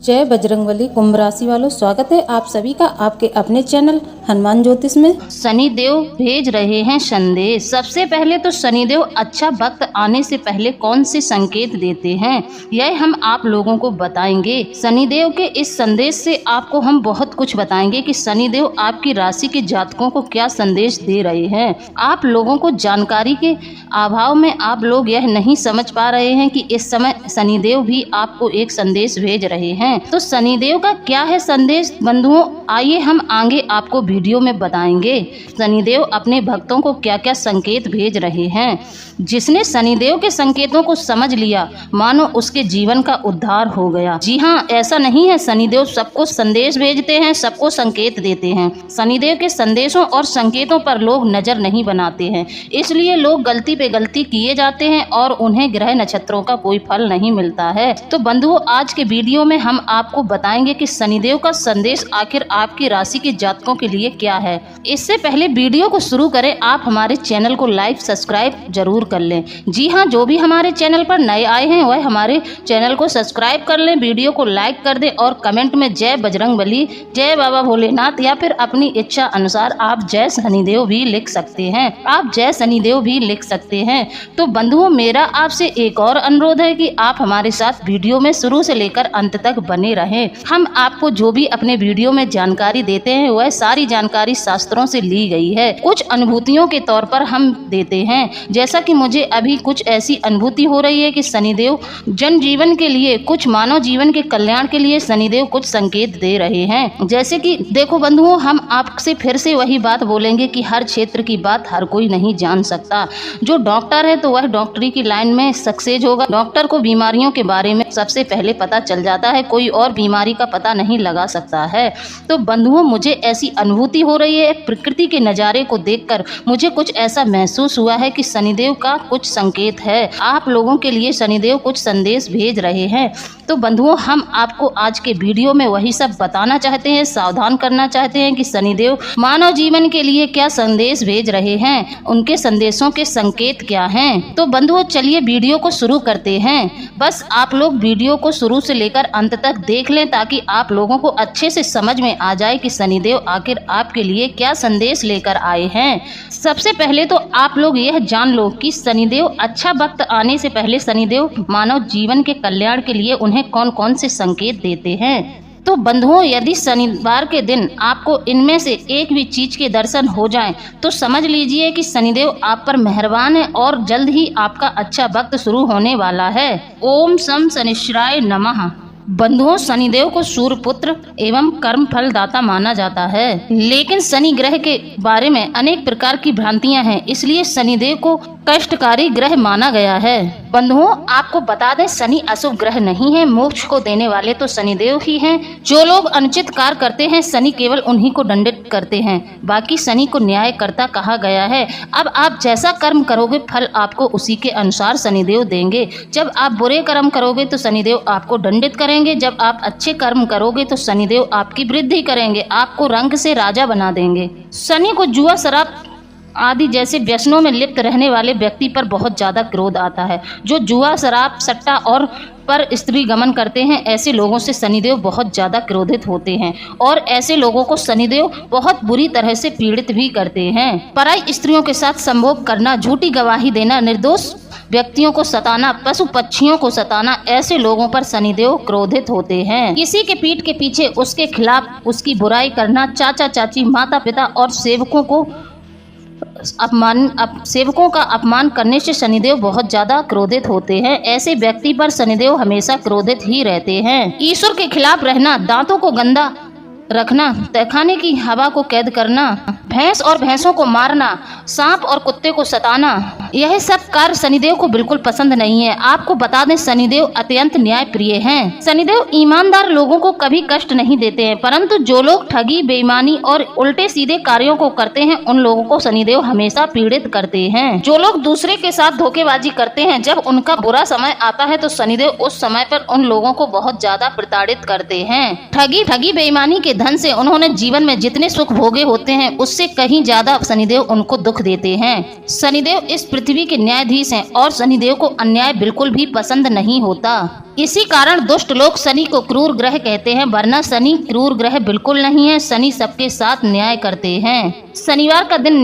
जय बजरंगबली। कुंभ राशि वालों, स्वागत है आप सभी का आपके अपने चैनल हनुमान ज्योतिष में। शनिदेव भेज रहे हैं संदेश। सबसे पहले तो शनिदेव अच्छा वक्त आने से पहले कौन से संकेत देते हैं, यह हम आप लोगों को बताएंगे। शनिदेव के इस संदेश से आपको हम बहुत कुछ बताएंगे कि शनिदेव आपकी राशि के जातकों को क्या संदेश दे रहे हैं। आप लोगों को जानकारी के अभाव में आप लोग यह नहीं समझ पा रहे हैं कि इस समय शनिदेव भी आपको एक संदेश भेज रहे हैं। तो शनिदेव का क्या है संदेश बंधुओं, आइए हम आगे आपको वीडियो में बताएंगे। शनिदेव अपने भक्तों को क्या क्या संकेत भेज रहे हैं। जिसने शनिदेव के संकेतों को समझ लिया मानो उसके जीवन का उद्धार हो गया। जी हाँ, ऐसा नहीं है, शनिदेव सबको संदेश भेजते हैं, सबको संकेत देते हैं। शनिदेव के संदेशों और संकेतों पर लोग नजर नहीं बनाते हैं, इसलिए लोग गलती पे गलती किए जाते हैं और उन्हें ग्रह नक्षत्रों का कोई फल नहीं मिलता है। तो बंधुओं, आज के वीडियो में हम आपको बताएंगे कि शनिदेव का संदेश आखिर आपकी राशि के जातकों के लिए क्या है। इससे पहले वीडियो को शुरू करें, आप हमारे चैनल को लाइक सब्सक्राइब जरूर कर लें। जी हाँ, जो भी हमारे चैनल पर नए आए हैं वह हमारे चैनल को सब्सक्राइब कर लें, वीडियो को लाइक कर दें और कमेंट में जय बजरंगबली, जय बाबा भोलेनाथ या फिर अपनी इच्छा अनुसार आप जय शनिदेव भी लिख सकते हैं। आप जय शनिदेव भी लिख सकते हैं। तो बंधुओं, मेरा आपसे एक और अनुरोध है कि आप हमारे साथ वीडियो में शुरू से लेकर अंत तक बने रहें। हम आपको जो भी अपने वीडियो में जानकारी देते हैं वह सारी जानकारी शास्त्रों से ली गई है, कुछ अनुभूतियों के तौर पर हम देते हैं। जैसा कि मुझे अभी कुछ ऐसी अनुभूति हो रही है कि शनिदेव जन जीवन के लिए, कुछ मानव जीवन के कल्याण के लिए शनिदेव कुछ संकेत दे रहे हैं। जैसे कि देखो बंधुओं, हम आपसे फिर से वही बात बोलेंगे कि हर क्षेत्र की बात हर कोई नहीं जान सकता। जो डॉक्टर है तो वह डॉक्टरी की लाइन में सक्सेस होगा। डॉक्टर को बीमारियों के बारे में सबसे पहले पता चल जाता है, कोई और बीमारी का पता नहीं लगा सकता है। तो बंधुओं, मुझे ऐसी अनुभूति हो रही है, प्रकृति के नज़ारे को देखकर मुझे कुछ ऐसा महसूस हुआ है कि शनिदेव का कुछ संकेत है। आप लोगों के लिए शनिदेव कुछ संदेश भेज रहे हैं। तो बंधुओं, हम आपको आज के वीडियो में वही सब बताना चाहते हैं, सावधान करना चाहते हैं कि शनिदेव मानव जीवन के लिए क्या संदेश भेज रहे हैं, उनके संदेशों के संकेत क्या हैं। तो बंधुओं, चलिए वीडियो को शुरू करते हैं। बस आप लोग वीडियो को शुरू से लेकर अंत तक देख लें ताकि आप लोगों को अच्छे से समझ में आ जाए कि शनिदेव आखिर आपके लिए क्या संदेश लेकर आए हैं। सबसे पहले तो आप लोग यह जान लो कि शनिदेव अच्छा वक्त आने से पहले शनिदेव मानव जीवन के कल्याण के लिए उन्हें कौन कौन से संकेत देते हैं। तो बंधुओं, यदि शनिवार के दिन आपको इनमें से एक भी चीज के दर्शन हो जाएं, तो समझ लीजिए कि शनिदेव आप पर मेहरबान है और जल्द ही आपका अच्छा वक्त शुरू होने वाला है। ओम शम शनिश्चराय नमः। बंधुओं, शनिदेव को सूर्य पुत्र एवं कर्म फल दाता माना जाता है, लेकिन शनि ग्रह के बारे में अनेक प्रकार की भ्रांतियां हैं, इसलिए शनिदेव को कष्टकारी ग्रह माना गया है। बंधुओं, आपको बता दें, शनि अशुभ ग्रह नहीं है, मोक्ष को देने वाले तो शनिदेव ही हैं। जो लोग अनुचित कार्य करते हैं शनि केवल उन्हीं को दंडित करते हैं, बाकी शनि को न्यायकर्ता कहा गया है। अब आप जैसा कर्म करोगे फल आपको उसी के अनुसार शनिदेव देंगे। जब आप बुरे कर्म करोगे तो शनिदेव आपको दंडित करेंगे, जब आप अच्छे कर्म करोगे तो शनिदेव आपकी वृद्धि करेंगे, आपको रंग से राजा बना देंगे। शनि को जुआ, शराब आदि जैसे व्यसनों में लिप्त रहने वाले व्यक्ति पर बहुत ज्यादा क्रोध आता है। जो जुआ, शराब, सट्टा और पर स्त्री गमन करते हैं, ऐसे लोगों से शनिदेव बहुत ज्यादा क्रोधित होते हैं और ऐसे लोगों को शनिदेव बहुत बुरी तरह से पीड़ित भी करते हैं। पराई स्त्रियों के साथ संभोग करना, झूठी गवाही देना, निर्दोष व्यक्तियों को सताना, पशु पक्षियों को सताना, ऐसे लोगों पर शनिदेव क्रोधित होते हैं। किसी के पीठ के पीछे उसके खिलाफ उसकी बुराई करना, चाचा चाची, माता पिता और सेवकों का अपमान करने से शनिदेव बहुत ज्यादा क्रोधित होते हैं। ऐसे व्यक्ति पर शनिदेव हमेशा क्रोधित ही रहते हैं। ईश्वर के खिलाफ रहना, दांतों को गंदा रखना, तहखाने की हवा को कैद करना, भैंस और भैंसों को मारना, सांप और कुत्ते को सताना, यह सब कार्य शनिदेव को बिल्कुल पसंद नहीं है। आपको बता दें, शनिदेव अत्यंत न्याय प्रिय हैं। शनिदेव ईमानदार लोगों को कभी कष्ट नहीं देते हैं, परंतु जो लोग ठगी, बेईमानी और उल्टे सीधे कार्यों को करते हैं उन लोगों को शनिदेव हमेशा पीड़ित करते हैं। जो लोग दूसरे के साथ धोखेबाजी करते हैं, जब उनका बुरा समय आता है तो शनिदेव उस समय पर उन लोगों को बहुत ज्यादा प्रताड़ित करते हैं। ठगी, बेईमानी के धन से उन्होंने जीवन में जितने सुख भोगे होते हैं उससे उससे कहीं ज्यादा शनिदेव उनको दुख देते हैं। शनिदेव इस पृथ्वी के न्यायाधीश हैं और शनिदेव को अन्याय बिल्कुल भी पसंद नहीं होता। इसी कारण दुष्ट लोग शनि को क्रूर ग्रह कहते हैं, वरना शनि क्रूर ग्रह बिल्कुल नहीं है। शनि सबके साथ न्याय करते हैं। शनिवार का दिन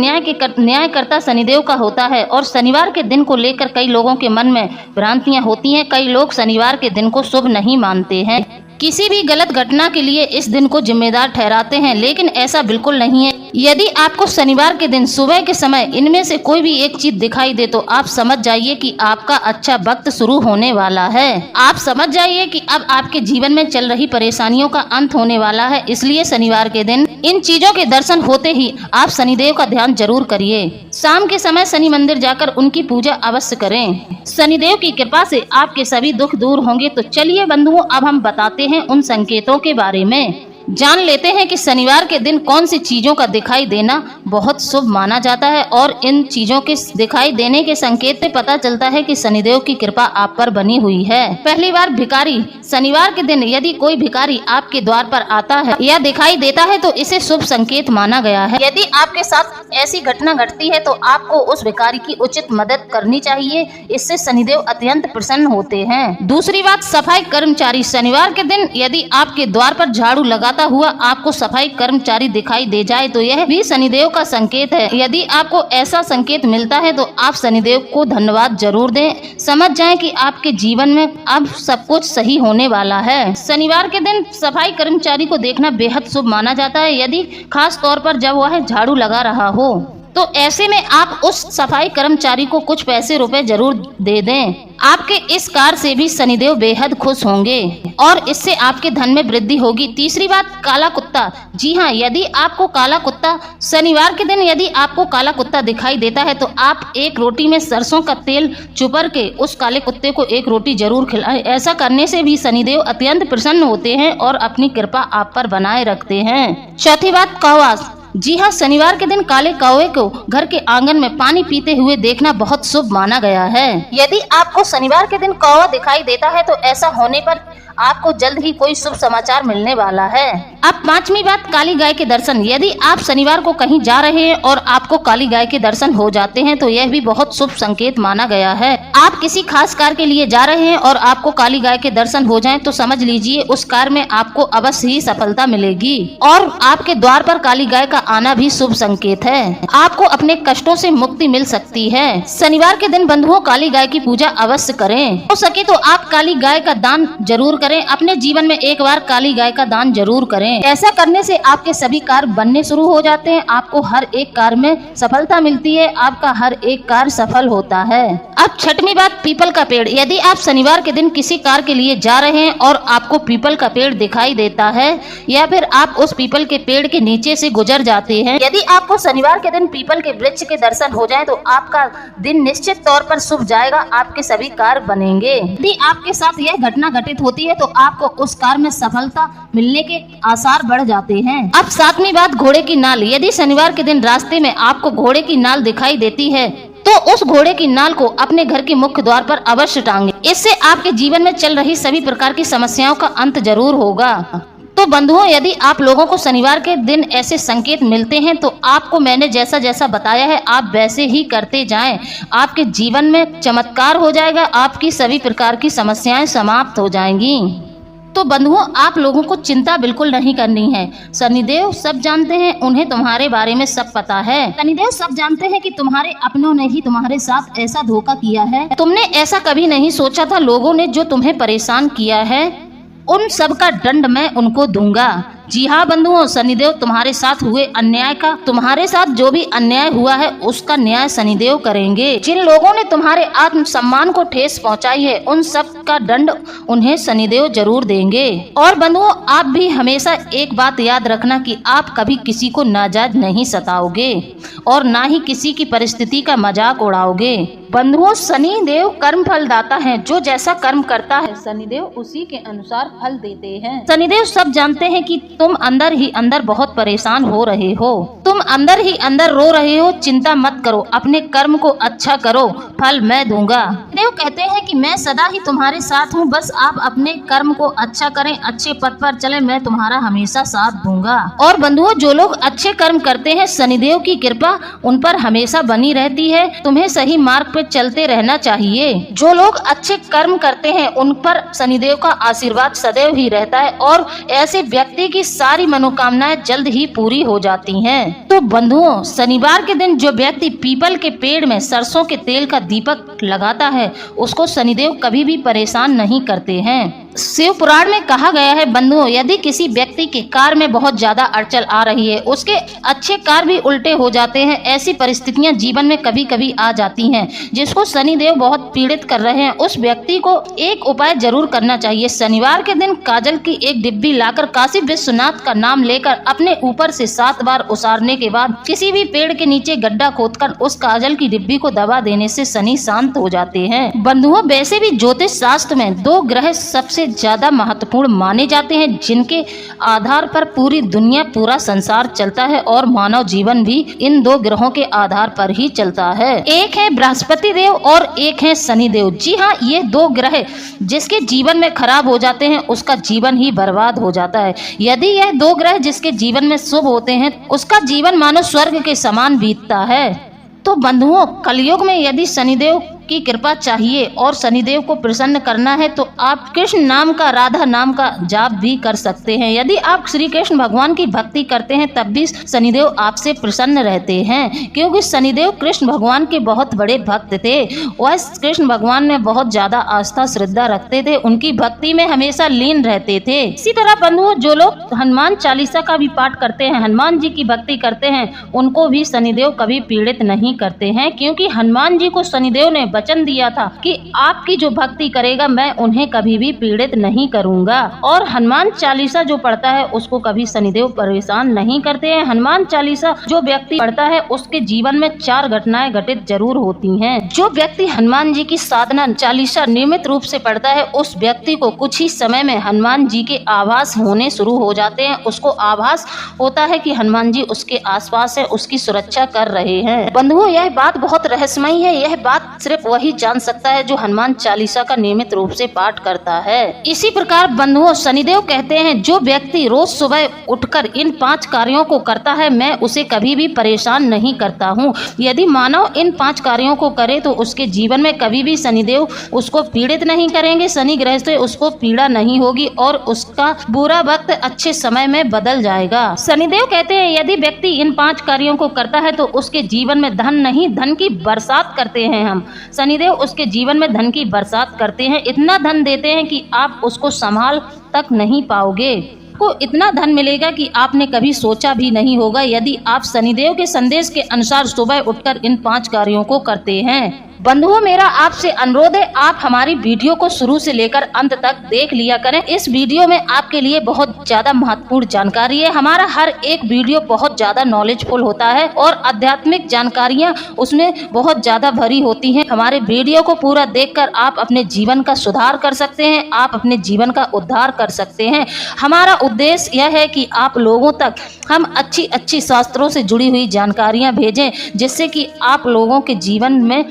न्यायकर्ता शनिदेव का होता है और शनिवार के दिन को लेकर कई लोगों के मन में भ्रांतियां होती हैं। कई लोग शनिवार के दिन को शुभ नहीं मानते हैं, किसी भी गलत घटना के लिए इस दिन को जिम्मेदार ठहराते हैं, लेकिन ऐसा बिल्कुल नहीं है। यदि आपको शनिवार के दिन सुबह के समय इनमें से कोई भी एक चीज दिखाई दे तो आप समझ जाइए कि आपका अच्छा वक्त शुरू होने वाला है। आप समझ जाइए कि अब आपके जीवन में चल रही परेशानियों का अंत होने वाला है। इसलिए शनिवार के दिन इन चीजों के दर्शन होते ही आप शनिदेव का ध्यान जरूर करिए। शाम के समय शनि मंदिर जाकर उनकी पूजा अवश्य करें। शनिदेव की कृपा से आपके सभी दुख दूर होंगे। तो चलिए बंधुओं, अब हम बताते हैं उन संकेतों के बारे में। जान लेते हैं कि शनिवार के दिन कौन सी चीजों का दिखाई देना बहुत शुभ माना जाता है और इन चीजों के दिखाई देने के संकेत से पता चलता है कि शनिदेव की कृपा आप पर बनी हुई है। पहली बार भिखारी। शनिवार के दिन यदि कोई भिखारी आपके द्वार पर आता है या दिखाई देता है तो इसे शुभ संकेत माना गया है। यदि आपके साथ ऐसी घटना घटती है तो आपको उस भिखारी की उचित मदद करनी चाहिए। इससे शनिदेव अत्यंत प्रसन्न होते हैं। दूसरी बात, सफाई कर्मचारी। शनिवार के दिन यदि आपके द्वार पर झाड़ू लगाता हुआ आपको सफाई कर्मचारी दिखाई दे जाए तो यह भी शनिदेव का संकेत है। यदि आपको ऐसा संकेत मिलता है तो आप शनिदेव को धन्यवाद जरूर दें। समझ जाएं कि आपके जीवन में अब सब कुछ सही होने वाला है। शनिवार के दिन सफाई कर्मचारी को देखना बेहद शुभ माना जाता है, यदि खास तौर पर जब वह झाड़ू लगा रहा हो तो ऐसे में आप उस सफाई कर्मचारी को कुछ पैसे रुपए जरूर दे दें। आपके इस कार्य से भी शनिदेव बेहद खुश होंगे और इससे आपके धन में वृद्धि होगी। तीसरी बात, काला कुत्ता। जी हाँ, यदि आपको काला कुत्ता शनिवार के दिन यदि आपको काला कुत्ता दिखाई देता है तो आप एक रोटी में सरसों का तेल चुपर के उस काले कुत्ते को एक रोटी जरूर खिलाएं। ऐसा करने से भी शनिदेव अत्यंत प्रसन्न होते हैं और अपनी कृपा आप पर बनाए रखते हैं। चौथी बात, कौवा। जी हाँ, शनिवार के दिन काले कौवे को घर के आंगन में पानी पीते हुए देखना बहुत शुभ माना गया है। यदि आपको शनिवार के दिन कौवा दिखाई देता है तो ऐसा होने पर आपको जल्द ही कोई शुभ समाचार मिलने वाला है। अब पांचवी बात, काली गाय के दर्शन। यदि आप शनिवार को कहीं जा रहे हैं और आपको काली गाय के दर्शन हो जाते हैं तो यह भी बहुत शुभ संकेत माना गया है। आप किसी खास कार्य के लिए जा रहे हैं और आपको काली गाय के दर्शन हो जाएं तो समझ लीजिए उस कार्य में आपको अवश्य ही सफलता मिलेगी और आपके द्वार पर काली गाय का आना भी शुभ संकेत है। आपको अपने कष्टों से मुक्ति मिल सकती है। शनिवार के दिन बंधुओं काली गाय की पूजा अवश्य करें। हो सके तो आप काली गाय का दान जरूर करें। अपने जीवन में एक बार काली गाय का दान जरूर करें। ऐसा करने से आपके सभी कार्य बनने शुरू हो जाते हैं। आपको हर एक कार्य में सफलता मिलती है। आपका हर एक कार्य सफल होता है। अब छठवीं बात, पीपल का पेड़। यदि आप शनिवार के दिन किसी कार्य के लिए जा रहे हैं और आपको पीपल का पेड़ दिखाई देता है या फिर आप उस पीपल के पेड़ के नीचे से गुजर जाते हैं, यदि आपको शनिवार के दिन पीपल के वृक्ष के दर्शन हो जाए तो आपका दिन निश्चित तौर पर शुभ जाएगा। आपके सभी कार्य बनेंगे। यदि आपके साथ यह घटना घटित होती है तो आपको उस कार्य में सफलता मिलने के आसार बढ़ जाते हैं। अब सातवीं बात, घोड़े की नाल। यदि शनिवार के दिन रास्ते में आपको घोड़े की नाल दिखाई देती है तो उस घोड़े की नाल को अपने घर के मुख्य द्वार पर अवश्य टांगे। इससे आपके जीवन में चल रही सभी प्रकार की समस्याओं का अंत जरूर होगा। तो बंधुओं, यदि आप लोगों को शनिवार के दिन ऐसे संकेत मिलते हैं तो आपको मैंने जैसा जैसा बताया है आप वैसे ही करते जाएं। आपके जीवन में चमत्कार हो जाएगा। आपकी सभी प्रकार की समस्याएं समाप्त हो जाएंगी। तो बंधुओं, आप लोगों को चिंता बिल्कुल नहीं करनी है। शनिदेव सब जानते हैं, उन्हें तुम्हारे बारे में सब पता है। शनिदेव सब जानते हैं कि तुम्हारे अपनों ने ही तुम्हारे साथ ऐसा धोखा किया है। तुमने ऐसा कभी नहीं सोचा था। लोगों ने जो तुम्हें परेशान किया है उन सब का दंड मैं उनको दूंगा। जी हाँ बंधुओं, शनिदेव तुम्हारे साथ हुए अन्याय का, तुम्हारे साथ जो भी अन्याय हुआ है उसका न्याय शनिदेव करेंगे। जिन लोगों ने तुम्हारे आत्म सम्मान को ठेस पहुंचाई है उन सब का दंड उन्हें शनिदेव जरूर देंगे। और बंधुओं, आप भी हमेशा एक बात याद रखना कि आप कभी किसी को नाजायज नहीं सताओगे और ना ही किसी की परिस्थिति का मजाक उड़ाओगे। बंधुओं, शनिदेव कर्म फलदाता है। जो जैसा कर्म करता है शनिदेव उसी के अनुसार फल देते हैं। शनिदेव सब जानते हैं कि तुम अंदर ही अंदर बहुत परेशान हो रहे हो, तुम अंदर ही अंदर रो रहे हो। चिंता मत करो, अपने कर्म को अच्छा करो, फल मैं दूंगा। देव कहते हैं कि मैं सदा ही तुम्हारे साथ हूँ, बस आप अपने कर्म को अच्छा करें, अच्छे पथ पर चलें, मैं तुम्हारा हमेशा साथ दूंगा। और बंधुओं, जो लोग अच्छे कर्म करते हैं, शनिदेव की कृपा उन पर हमेशा बनी रहती है। तुम्हें सही मार्ग पर चलते रहना चाहिए। जो लोग अच्छे कर्म करते हैं उन पर शनिदेव का आशीर्वाद सदैव ही रहता है और ऐसे व्यक्ति की सारी मनोकामनाएं जल्द ही पूरी हो जाती हैं। तो बंधुओं, शनिवार के दिन जो व्यक्ति पीपल के पेड़ में सरसों के तेल का दीपक लगाता है उसको शनिदेव कभी भी परेशान नहीं करते हैं। शिव पुराण में कहा गया है बंधुओं, यदि किसी व्यक्ति के कार्य में बहुत ज्यादा अड़चन आ रही है, उसके अच्छे कार्य भी उल्टे हो जाते हैं, ऐसी परिस्थितियां जीवन में कभी कभी आ जाती हैं जिसको शनिदेव बहुत पीड़ित कर रहे हैं, उस व्यक्ति को एक उपाय जरूर करना चाहिए। शनिवार के दिन काजल की एक डिब्बी लाकर काशी विश्वनाथ का नाम लेकर अपने ऊपर से 7 बार उसारने के बाद किसी भी पेड़ के नीचे गड्ढा खोदकर उस काजल की डिब्बी को दबा देने से शनि शांत हो जाते हैं। बंधुओं, वैसे भी ज्योतिष शास्त्र में 2 ग्रह सबसे ज्यादा महत्वपूर्ण माने जाते हैं, जिनके आधार पर पूरी दुनिया, पूरा संसार चलता है और मानव जीवन भी इन 2 ग्रहों के आधार पर ही चलता है। एक है बृहस्पति देव और एक है शनि देव। जी हाँ, ये 2 ग्रह जिसके जीवन में खराब हो जाते हैं उसका जीवन ही बर्बाद हो जाता है। यदि यह 2 ग्रह जिसके जीवन में शुभ होते हैं उसका जीवन मानो स्वर्ग के समान बीतता है। तो बंधुओं, कलयुग में यदि शनिदेव की कृपा चाहिए और शनिदेव को प्रसन्न करना है तो आप कृष्ण नाम का, राधा नाम का जाप भी कर सकते हैं। यदि आप श्री कृष्ण भगवान की भक्ति करते हैं तब भी शनिदेव आपसे प्रसन्न रहते हैं, क्योंकि शनिदेव कृष्ण भगवान के बहुत बड़े भक्त थे। वह कृष्ण भगवान में बहुत ज्यादा आस्था श्रद्धा रखते थे, उनकी भक्ति में हमेशा लीन रहते थे। इसी तरह बंधुओं, जो लोग हनुमान चालीसा का भी पाठ करते हैं, हनुमान जी की भक्ति करते हैं, उनको भी शनिदेव कभी पीड़ित नहीं करते हैं, क्योंकि हनुमान जी को शनिदेव ने वचन दिया था कि आपकी जो भक्ति करेगा मैं उन्हें कभी भी पीड़ित नहीं करूंगा। और हनुमान चालीसा जो पढ़ता है उसको कभी शनिदेव परेशान नहीं करते हैं। हनुमान चालीसा जो व्यक्ति पढ़ता है उसके जीवन में 4 घटनाएं घटित जरूर होती हैं। जो व्यक्ति हनुमान जी की साधना चालीसा नियमित रूप से पढ़ता है उस व्यक्ति को कुछ ही समय में हनुमान जी के आभास होने शुरू हो जाते हैं। उसको आभास होता है कि हनुमान जी उसके आसपास है, उसकी सुरक्षा कर रहे हैं। बंधुओं, यह बात बहुत रहस्यमयी है। यह बात सिर्फ वही जान सकता है जो हनुमान चालीसा का नियमित रूप से पाठ करता है। इसी प्रकार बंधुओं, शनिदेव कहते हैं जो व्यक्ति रोज सुबह उठकर इन 5 कार्यों को करता है मैं उसे कभी भी परेशान नहीं करता हूँ। यदि मानव इन 5 कार्यों को करे तो उसके जीवन में कभी भी शनिदेव उसको पीड़ित नहीं करेंगे, शनि ग्रह से उसको पीड़ा नहीं होगी और उसका बुरा वक्त अच्छे समय में बदल जाएगा। शनिदेव कहते हैं यदि व्यक्ति इन 5 कार्यों को करता है तो उसके जीवन में धन नहीं, धन की बरसात करते हैं हम। शनिदेव उसके जीवन में धन की बरसात करते हैं, इतना धन देते हैं कि आप उसको संभाल तक नहीं पाओगे। को इतना धन मिलेगा कि आपने कभी सोचा भी नहीं होगा यदि आप शनिदेव के संदेश के अनुसार सुबह उठकर इन 5 कार्यों को करते हैं। बंधुओं, मेरा आपसे अनुरोध है आप हमारी वीडियो को शुरू से लेकर अंत तक देख लिया करें। इस वीडियो में आपके लिए बहुत ज्यादा महत्वपूर्ण जानकारी है। हमारा हर एक वीडियो बहुत ज्यादा नॉलेजफुल होता है और आध्यात्मिक जानकारियां उसमें बहुत ज्यादा भरी होती हैं। हमारे वीडियो को पूरा देखकर आप अपने जीवन का सुधार कर सकते हैं, आप अपने जीवन का उद्धार कर सकते हैं। हमारा उद्देश्य यह है कि आप लोगों तक हम अच्छी शास्त्रों से जुड़ी हुई जानकारियां भेजें, जिससे कि आप लोगों के जीवन में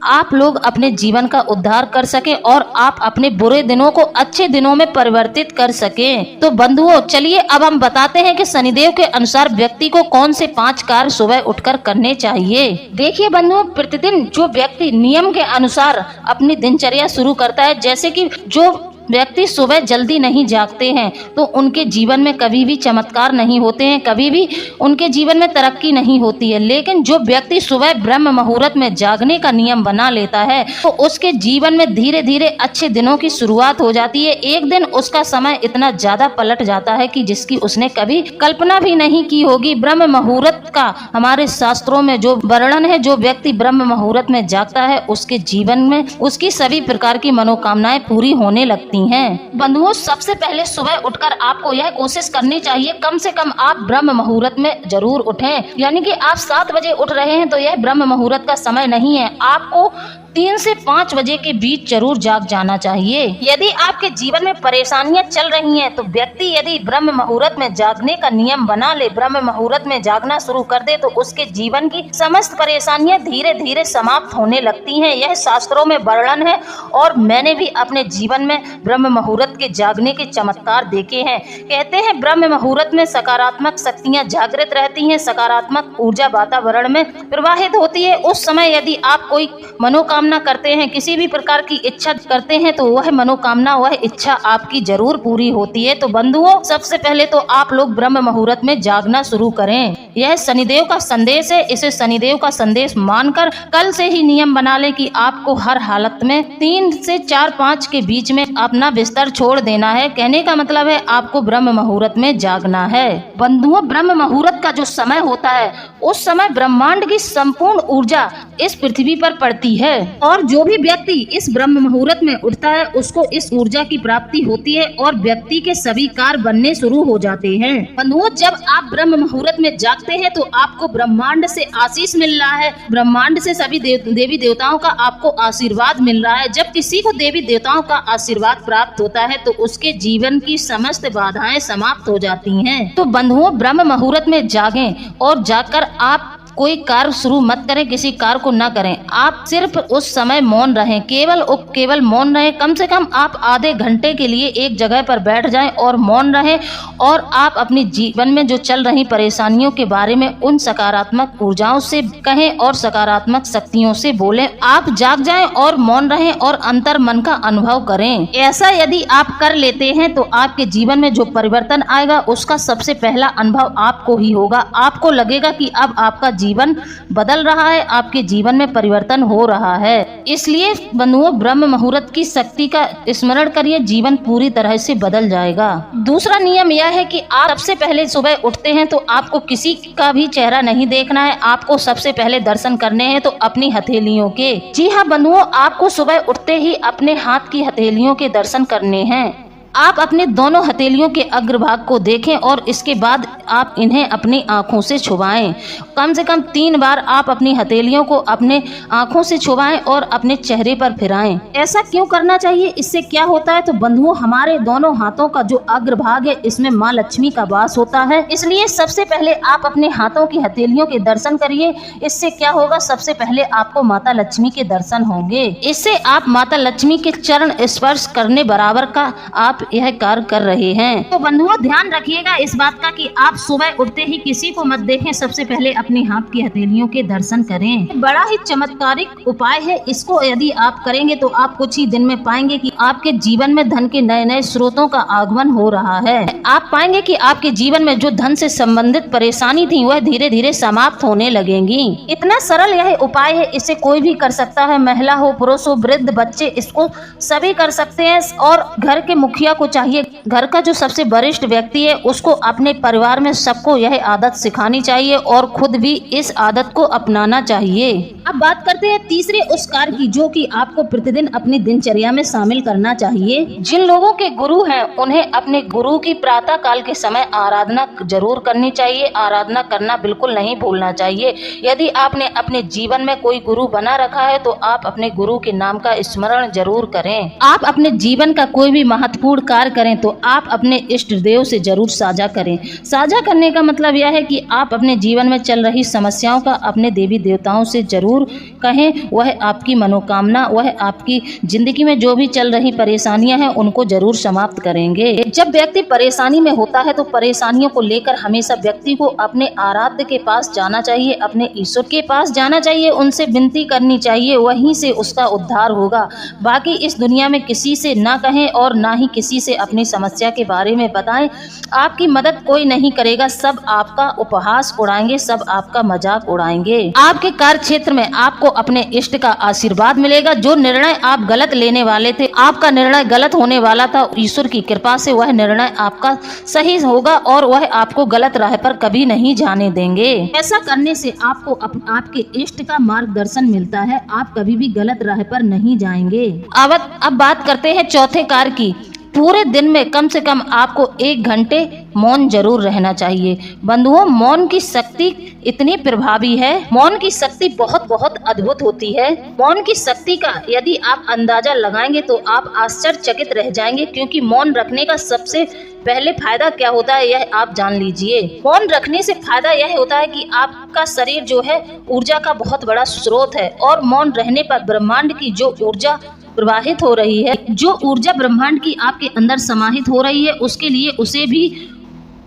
आप लोग अपने जीवन का उद्धार कर सकें और आप अपने बुरे दिनों को अच्छे दिनों में परिवर्तित कर सकें। तो बंधुओं, चलिए अब हम बताते हैं कि शनिदेव के अनुसार व्यक्ति को कौन से 5 कार्य सुबह उठकर करने चाहिए। देखिए बंधुओं, प्रतिदिन जो व्यक्ति नियम के अनुसार अपनी दिनचर्या शुरू करता है, जैसे कि जो व्यक्ति सुबह जल्दी नहीं जागते हैं तो उनके जीवन में कभी भी चमत्कार नहीं होते हैं, कभी भी उनके जीवन में तरक्की नहीं होती है। लेकिन जो व्यक्ति सुबह ब्रह्म मुहूर्त में जागने का नियम बना लेता है तो उसके जीवन में धीरे धीरे अच्छे दिनों की शुरुआत हो जाती है। एक दिन उसका समय इतना ज्यादा पलट जाता है कि जिसकी उसने कभी कल्पना भी नहीं की होगी। ब्रह्म मुहूर्त का हमारे शास्त्रों में जो वर्णन है, जो व्यक्ति ब्रह्म मुहूर्त में जागता है उसके जीवन में उसकी सभी प्रकार की मनोकामनाएं पूरी होने लगती हैं। बंधुओं, सबसे पहले सुबह उठकर आपको यह कोशिश करनी चाहिए कम से कम आप ब्रह्म मुहूर्त में जरूर उठें। यानी कि आप 7 बजे उठ रहे हैं तो यह ब्रह्म मुहूर्त का समय नहीं है। आपको 3 से 5 बजे के बीच जरूर जाग जाना चाहिए। यदि आपके जीवन में परेशानियां चल रही हैं तो व्यक्ति यदि ब्रह्म मुहूर्त में जागने का नियम बना ले, ब्रह्म मुहूर्त में जागना शुरू कर दे तो उसके जीवन की समस्त परेशानियां धीरे धीरे समाप्त होने लगती हैं। यह शास्त्रों में वर्णन है और मैंने भी अपने जीवन में ब्रह्म मुहूर्त के जागने के चमत्कार देखे हैं। कहते हैं ब्रह्म मुहूर्त में सकारात्मक शक्तियां जागृत रहती हैं, सकारात्मक ऊर्जा वातावरण में प्रवाहित होती है। उस समय यदि आप कोई मनोकामना करते हैं, किसी भी प्रकार की इच्छा करते हैं तो वह मनोकामना, वह इच्छा आपकी जरूर पूरी होती है। तो बंधुओं, सबसे पहले तो आप लोग ब्रह्म मुहूर्त में जागना शुरू करें। यह शनिदेव का संदेश है, इसे शनिदेव का संदेश मानकर कल से ही नियम बना ले कि आपको हर हालत में 3 से 4-5 के बीच में अपना बिस्तर छोड़ देना है। कहने का मतलब है आपको ब्रह्म मुहूर्त में जागना है। बंधुओं, ब्रह्म मुहूर्त का जो समय होता है उस समय ब्रह्मांड की संपूर्ण ऊर्जा इस पृथ्वी पर पड़ती है और जो भी व्यक्ति इस ब्रह्म मुहूर्त में उठता है उसको इस ऊर्जा की प्राप्ति होती है और व्यक्ति के सभी कार्य बनने शुरू हो जाते हैं। बंधुओं, जब आप ब्रह्म मुहूर्त में जागते हैं तो आपको ब्रह्मांड से आशीष मिल रहा है, ब्रह्मांड से सभी देवी देवताओं का आपको आशीर्वाद मिल रहा है। जब किसी को देवी देवताओं का आशीर्वाद प्राप्त होता है तो उसके जीवन की समस्त बाधाएं समाप्त हो जाती हैं। तो बंधुओं, ब्रह्म मुहूर्त में जागें और जाकर आप कोई कार्य शुरू मत करें, किसी कार्य को न करें। आप सिर्फ उस समय मौन रहें, केवल मौन रहें। कम से कम आप आधे घंटे के लिए एक जगह पर बैठ जाएं और मौन रहें और आप अपने जीवन में जो चल रही परेशानियों के बारे में उन सकारात्मक ऊर्जाओं से कहें और सकारात्मक शक्तियों से बोलें। आप जाग जाएं और मौन रहें और अंतर मन का अनुभव करें। ऐसा यदि आप कर लेते हैं तो आपके जीवन में जो परिवर्तन आएगा उसका सबसे पहला अनुभव आपको ही होगा। आपको लगेगा कि अब आपका जीवन बदल रहा है, आपके जीवन में परिवर्तन हो रहा है। इसलिए बंधुओं, ब्रह्म मुहूर्त की शक्ति का स्मरण करिए, जीवन पूरी तरह से बदल जाएगा। दूसरा नियम यह है कि आप सबसे पहले सुबह उठते हैं तो आपको किसी का भी चेहरा नहीं देखना है, आपको सबसे पहले दर्शन करने हैं तो अपनी हथेलियों के। जी हाँ बंधुओं, आपको सुबह उठते ही अपने हाथ की हथेलियों के दर्शन करने हैं। आप अपने दोनों हथेलियों के अग्रभाग को देखें और इसके बाद आप इन्हें अपनी आंखों से छुपाएं। कम से कम 3 बार आप अपनी हथेलियों को अपने आंखों से छुपाएं और अपने चेहरे पर फिराएं। ऐसा क्यों करना चाहिए, इससे क्या होता है? तो बंधुओं, हमारे दोनों हाथों का जो अग्रभाग है इसमें माँ लक्ष्मी का वास होता है। इसलिए सबसे पहले आप अपने हाथों की हथेलियों के दर्शन करिए। इससे क्या होगा, सबसे पहले आपको माता लक्ष्मी के दर्शन होंगे। इससे आप माता लक्ष्मी के चरण स्पर्श करने बराबर का आप यह कार्य कर रहे हैं। तो बंधुओं, ध्यान रखिएगा इस बात का कि आप सुबह उठते ही किसी को मत देखें, सबसे पहले अपने हाथ की हथेलियों के दर्शन करें। बड़ा ही चमत्कारिक उपाय है, इसको यदि आप करेंगे तो आप कुछ ही दिन में पाएंगे कि आपके जीवन में धन के नए नए स्रोतों का आगमन हो रहा है। आप पाएंगे कि आपके जीवन में जो धन से संबंधित परेशानी थी वह धीरे धीरे समाप्त होने लगेंगी। इतना सरल यह उपाय है, इसे कोई भी कर सकता है, महिला हो, पुरुष हो, वृद्ध, बच्चे, इसको सभी कर सकते हैं। और घर के मुखिया को चाहिए, घर का जो सबसे वरिष्ठ व्यक्ति है उसको अपने परिवार में सबको यह आदत सिखानी चाहिए और खुद भी इस आदत को अपनाना चाहिए। अब बात करते हैं तीसरे उस कार्य की जो कि आपको प्रतिदिन अपनी दिनचर्या में शामिल करना चाहिए। जिन लोगों के गुरु हैं उन्हें अपने गुरु की प्रातः काल के समय आराधना जरूर करनी चाहिए। आराधना करना बिल्कुल नहीं भूलना चाहिए। यदि आपने अपने जीवन में कोई गुरु बना रखा है तो आप अपने गुरु के नाम का स्मरण जरूर करें। आप अपने जीवन का कोई भी महत्वपूर्ण कार्य करें तो आप अपने इष्ट देव से जरूर साझा करें। साझा करने का मतलब यह है कि आप अपने जीवन में चल रही समस्याओं का अपने देवी देवताओं से जरूर कहें। वह आपकी मनोकामना, वह आपकी जिंदगी में जो भी चल रही परेशानियां हैं उनको जरूर समाप्त करेंगे। जब व्यक्ति परेशानी में होता है तो परेशानियों को लेकर हमेशा व्यक्ति को अपने आराध्य के पास जाना चाहिए, अपने ईश्वर के पास जाना चाहिए, उनसे विनती करनी चाहिए, वहीं से उसका उद्धार होगा। बाकी इस दुनिया में किसी से ना कहें और ना ही किसी से अपनी समस्या के बारे में बताएं। आपकी मदद कोई नहीं करेगा, सब आपका उपहास उड़ाएंगे, सब आपका मजाक उड़ाएंगे। आपके कार्य क्षेत्र में आपको अपने इष्ट का आशीर्वाद मिलेगा। जो निर्णय आप गलत लेने वाले थे, आपका निर्णय गलत होने वाला था, ईश्वर की कृपा से वह निर्णय आपका सही होगा और वह आपको गलत राह पर कभी नहीं जाने देंगे। ऐसा करने से आपको आपके इष्ट का मार्गदर्शन मिलता है, आप कभी भी गलत राह पर नहीं जाएंगे। अब बात करते हैं चौथे कार्य की। पूरे दिन में कम से कम आपको 1 घंटे मौन जरूर रहना चाहिए। बंधुओं, मौन की शक्ति इतनी प्रभावी है, मौन की शक्ति बहुत बहुत अद्भुत होती है। मौन की शक्ति का यदि आप अंदाजा लगाएंगे तो आप आश्चर्यचकित रह जाएंगे, क्योंकि मौन रखने का सबसे पहले फायदा क्या होता है यह आप जान लीजिए। मौन रखने से फायदा यह होता है कि आपका शरीर जो है ऊर्जा का बहुत बड़ा स्रोत है, और मौन रहने पर ब्रह्मांड की जो ऊर्जा प्रवाहित हो रही है, जो ऊर्जा ब्रह्मांड की आपके अंदर समाहित हो रही है, उसके लिए उसे भी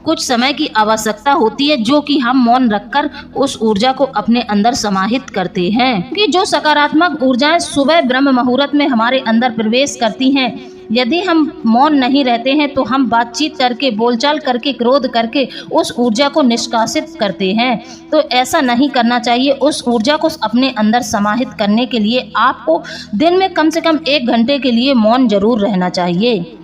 कुछ समय की आवश्यकता होती है, जो कि हम मौन रखकर उस ऊर्जा को अपने अंदर समाहित करते हैं। कि जो सकारात्मक ऊर्जाएं सुबह ब्रह्म मुहूर्त में हमारे अंदर प्रवेश करती हैं, यदि हम मौन नहीं रहते हैं तो हम बातचीत करके, बोलचाल करके, क्रोध करके उस ऊर्जा को निष्कासित करते हैं। तो ऐसा नहीं करना चाहिए। उस ऊर्जा को अपने अंदर समाहित करने के लिए आपको दिन में कम से कम 1 घंटे के लिए मौन जरूर रहना चाहिए।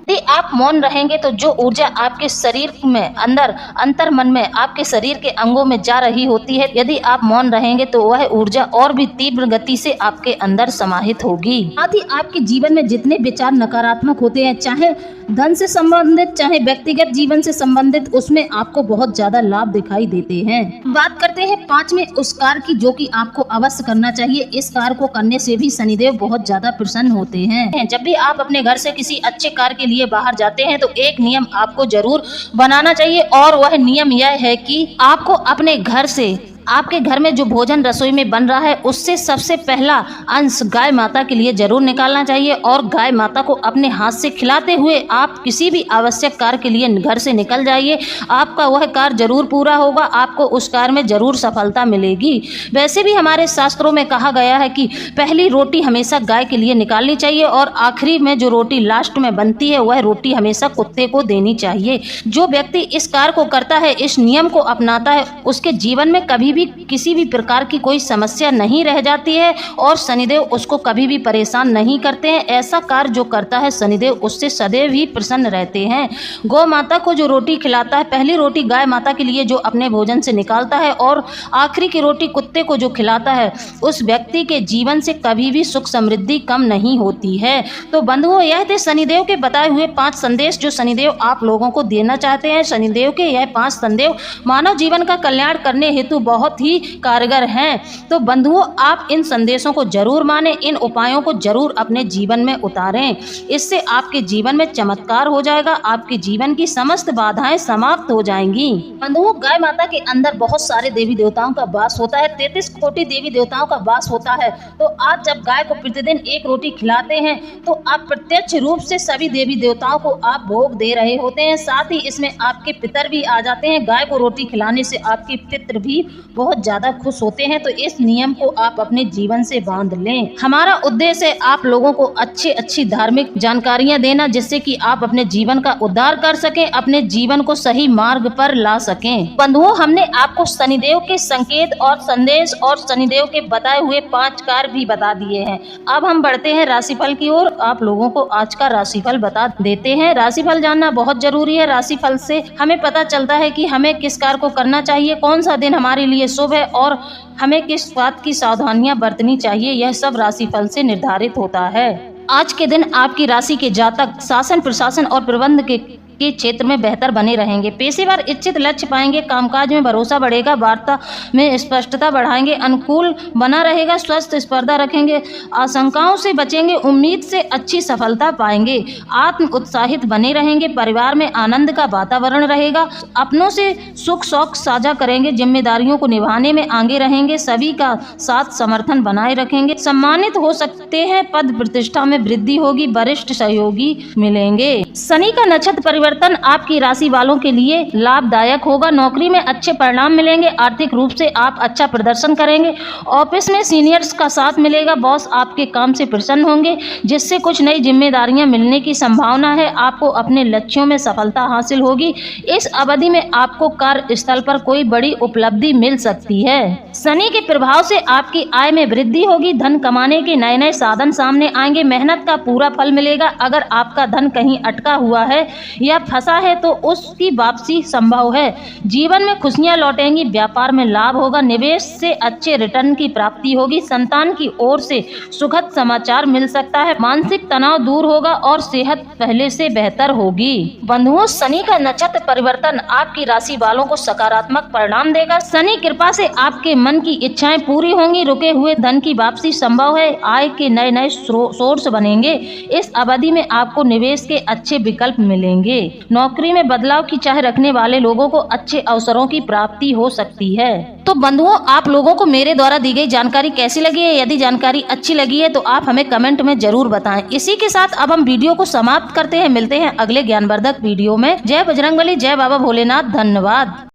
यदि आप मौन रहेंगे तो जो ऊर्जा आपके शरीर में अंतर मन में आपके शरीर के अंगों में जा रही होती है, यदि आप मौन रहेंगे तो वह ऊर्जा और भी तीव्र गति से आपके अंदर समाहित होगी। साथ ही आपके जीवन में जितने विचार नकारात्मक होते हैं, चाहे धन से संबंधित, चाहे व्यक्तिगत जीवन से संबंधित, उसमें आपको बहुत ज्यादा लाभ दिखाई देते हैं। बात करते हैं 5वें उस कार्य की, जो कि आपको अवश्य करना चाहिए। इस कार्य को करने से भी शनिदेव बहुत ज्यादा प्रसन्न होते हैं। जब भी आप अपने घर से किसी अच्छे कार्य के लिए बाहर जाते हैं तो एक नियम आपको जरूर बनाना चाहिए, और वह नियम यह है कि आपको अपने घर से, आपके घर में जो भोजन रसोई में बन रहा है, उससे सबसे पहला अंश गाय माता के लिए जरूर निकालना चाहिए, और गाय माता को अपने हाथ से खिलाते हुए आप किसी भी आवश्यक कार्य के लिए घर से निकल जाइए। आपका वह कार्य जरूर पूरा होगा, आपको उस कार्य में जरूर सफलता मिलेगी। वैसे भी हमारे शास्त्रों में कहा गया है कि पहली रोटी हमेशा गाय के लिए निकालनी चाहिए, और आखिरी में जो रोटी लास्ट में बनती है वह रोटी हमेशा कुत्ते को देनी चाहिए। जो व्यक्ति इस कार्य को करता है, इस नियम को अपनाता है, उसके जीवन में कभी भी किसी भी प्रकार की कोई समस्या नहीं रह जाती है, और शनिदेव उसको कभी भी परेशान नहीं करते हैं। ऐसा कार्य जो करता है शनिदेव उससे सदैव ही प्रसन्न रहते हैं। गौ माता को जो रोटी खिलाता है, पहली रोटी गाय माता के लिए जो अपने भोजन से निकालता है, और आखिरी की रोटी कुत्ते को जो खिलाता है, उस व्यक्ति के जीवन से कभी भी सुख समृद्धि कम नहीं होती है। तो बंधुओं, यह थे शनिदेव के बताए हुए 5 संदेश जो शनिदेव आप लोगों को देना चाहते हैं। शनिदेव के यह 5 संदेश मानव जीवन का कल्याण करने हेतु बहुत ही कारगर हैं। तो बंधुओं, आप इन संदेशों को जरूर माने, इन उपायों को जरूर अपने जीवन में उतारें। इससे आपके जीवन में चमत्कार हो जाएगा, आपके जीवन की समस्त बाधाएं समाप्त हो जाएंगी। बंधुओं, गाय माता के अंदर बहुत सारे देवी देवताओं का वास होता है, 33 कोटि देवी देवताओं का वास होता है। तो आप जब गाय को प्रतिदिन 1 रोटी खिलाते हैं तो आप प्रत्यक्ष रूप से सभी देवी देवताओं को आप भोग दे रहे होते हैं। साथ ही इसमें आपके पितर भी आ जाते हैं। गाय को रोटी खिलाने से आपके पितर भी बहुत ज्यादा खुश होते हैं। तो इस नियम को आप अपने जीवन से बांध लें। हमारा उद्देश्य है आप लोगों को अच्छी धार्मिक जानकारियां देना, जिससे कि आप अपने जीवन का उद्धार कर सकें, अपने जीवन को सही मार्ग पर ला सकें। बंधुओं, हमने आपको शनिदेव के संकेत और संदेश और शनिदेव के बताए हुए 5 कार्य भी बता दिए हैं। अब हम बढ़ते हैं राशिफल की ओर। आप लोगों को आज का राशिफल बता देते हैं। राशिफल जानना बहुत जरूरी है। राशिफल से हमें पता चलता है कि हमें किस कार्य को करना चाहिए, कौन सा दिन हमारे लिए शुभ है, और हमें किस बात की सावधानियां बरतनी चाहिए। यह सब राशिफल से निर्धारित होता है। आज के दिन आपकी राशि के जातक शासन, प्रशासन और प्रबंध के क्षेत्र में बेहतर बने रहेंगे। पेशेवर इच्छित लक्ष्य पाएंगे। कामकाज में भरोसा बढ़ेगा। वार्ता में स्पष्टता बढ़ाएंगे। अनुकूल बना रहेगा। स्वस्थ स्पर्धा रखेंगे। आशंकाओं से बचेंगे। उम्मीद से अच्छी सफलता पाएंगे। आत्म उत्साहित बने रहेंगे। परिवार में आनंद का वातावरण रहेगा। अपनों से सुख शौक साझा करेंगे। जिम्मेदारियों को निभाने में आगे रहेंगे। सभी का साथ समर्थन बनाए रखेंगे। सम्मानित हो सकते हैं। पद प्रतिष्ठा में वृद्धि होगी। वरिष्ठ सहयोगी मिलेंगे। शनि का नक्षत्र परिवर्तन आपकी राशि वालों के लिए लाभदायक होगा। नौकरी में अच्छे परिणाम मिलेंगे। आर्थिक रूप से आप अच्छा प्रदर्शन करेंगे। ऑफिस में सीनियर्स का साथ मिलेगा। बॉस आपके काम से प्रसन्न होंगे, जिससे कुछ नई जिम्मेदारियां मिलने की संभावना है। आपको अपने लक्ष्यों में सफलता हासिल होगी। इस अवधि में आपको कार्यस्थल पर कोई बड़ी उपलब्धि मिल सकती है। शनि के प्रभाव से आपकी आय में वृद्धि होगी। धन कमाने के नए नए साधन सामने आएंगे। मेहनत का पूरा फल मिलेगा। अगर आपका धन कहीं अटका हुआ है या फंसा है तो उसकी वापसी संभव है। जीवन में खुशियां लौटेंगी, व्यापार में लाभ होगा, निवेश से अच्छे रिटर्न की प्राप्ति होगी, संतान की ओर से सुखद समाचार मिल सकता है, मानसिक तनाव दूर होगा और सेहत पहले से बेहतर होगी। बंधुओं, शनि का नक्षत्र परिवर्तन आपकी राशि वालों को सकारात्मक परिणाम देगा। शनि कृपा से आपके मन की इच्छाएं पूरी होंगी, रुके हुए धन की वापसी संभव है, आय के नए नए सोर्स बनेंगे। इस अवधि में आपको निवेश के अच्छे विकल्प मिलेंगे। नौकरी में बदलाव की चाह रखने वाले लोगों को अच्छे अवसरों की प्राप्ति हो सकती है। तो बंधुओं, आप लोगों को मेरे द्वारा दी गई जानकारी कैसी लगी है? यदि जानकारी अच्छी लगी है तो आप हमें कमेंट में जरूर बताएं। इसी के साथ अब हम वीडियो को समाप्त करते हैं। मिलते हैं अगले ज्ञानवर्धक वीडियो में। जय बजरंगबली, जय बाबा भोलेनाथ। धन्यवाद।